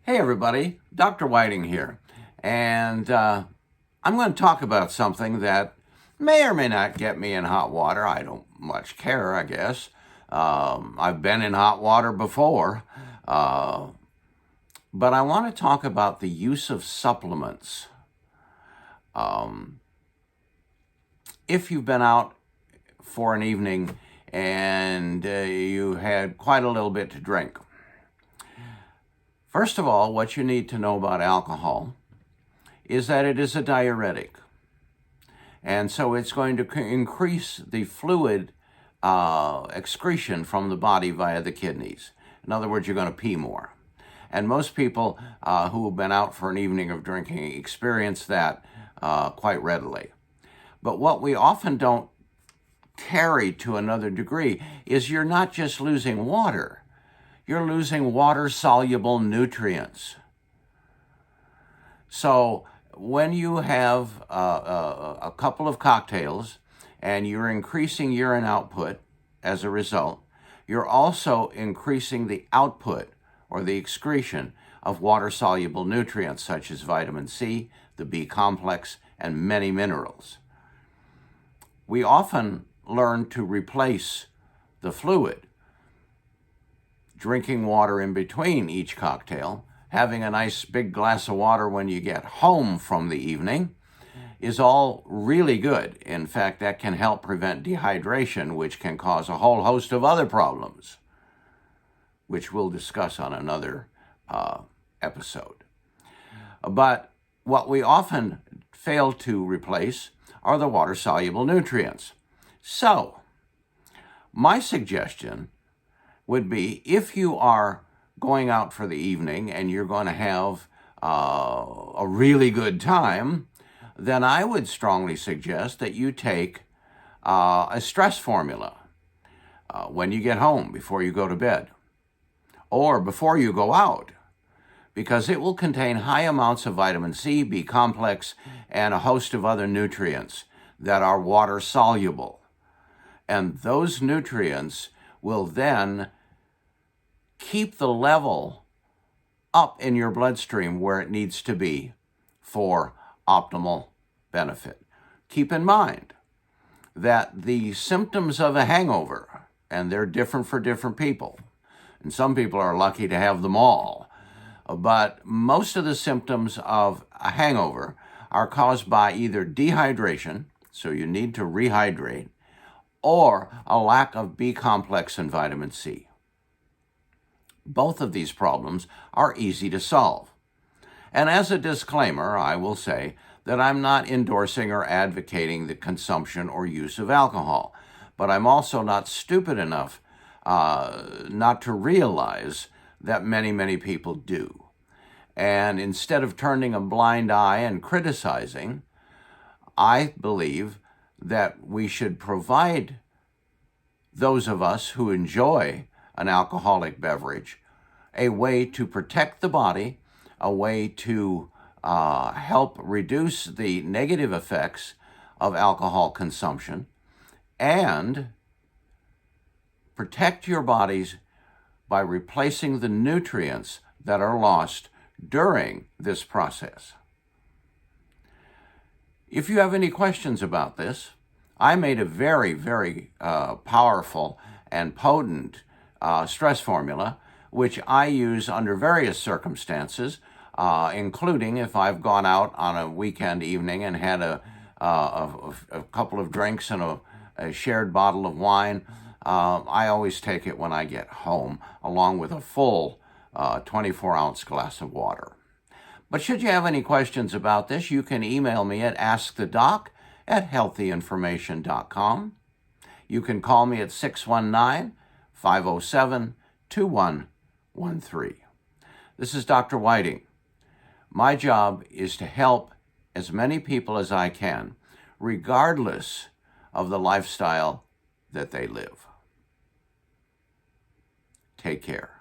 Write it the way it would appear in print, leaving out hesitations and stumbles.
Hey everybody, Dr. Whiting here, and I'm going to talk about something that may or may not get me in hot water. I don't much care, I guess. I've been in hot water before, but I want to talk about the use of supplements. If you've been out for an evening and you had quite a little bit to drink, first of all, what you need to know about alcohol is that it is a diuretic. And so it's going to increase the fluid excretion from the body via the kidneys. In other words, you're going to pee more. And most people who have been out for an evening of drinking experience that quite readily. But what we often don't carry to another degree is you're not just losing water. You're losing water-soluble nutrients. So when you have a couple of cocktails and you're increasing urine output as a result, you're also increasing the output or the excretion of water-soluble nutrients such as vitamin C, the B complex, and many minerals. We often learn to replace the fluid, drinking water in between each cocktail, having a nice big glass of water when you get home from the evening is all really good. In fact, that can help prevent dehydration, which can cause a whole host of other problems, which we'll discuss on another episode. But what we often fail to replace are the water-soluble nutrients. So, my suggestion would be if you are going out for the evening and you're going to have a really good time, then I would strongly suggest that you take a stress formula when you get home, before you go to bed, or before you go out, because it will contain high amounts of vitamin C, B complex, and a host of other nutrients that are water soluble. And those nutrients will then keep the level up in your bloodstream where it needs to be for optimal benefit. Keep in mind that the symptoms of a hangover, and they're different for different people, and some people are lucky to have them all, but most of the symptoms of a hangover are caused by either dehydration, so you need to rehydrate, or a lack of B complex and vitamin C. Both of these problems are easy to solve. And as a disclaimer, I will say that I'm not endorsing or advocating the consumption or use of alcohol, but I'm also not stupid enough not to realize that many people do. And instead of turning a blind eye and criticizing, I believe that we should provide those of us who enjoy an alcoholic beverage a way to protect the body, a way to help reduce the negative effects of alcohol consumption, and protect your bodies by replacing the nutrients that are lost during this process. If you have any questions about this, I made a very powerful and potent stress formula, which I use under various circumstances, including if I've gone out on a weekend evening and had a couple of drinks and a shared bottle of wine. I always take it when I get home, along with a full 24-ounce glass of water. But should you have any questions about this, you can email me at askthedoc@healthyinformation.com. You can call me at 619-507-2113. This is Dr. Whiting. My job is to help as many people as I can, regardless of the lifestyle that they live. Take care.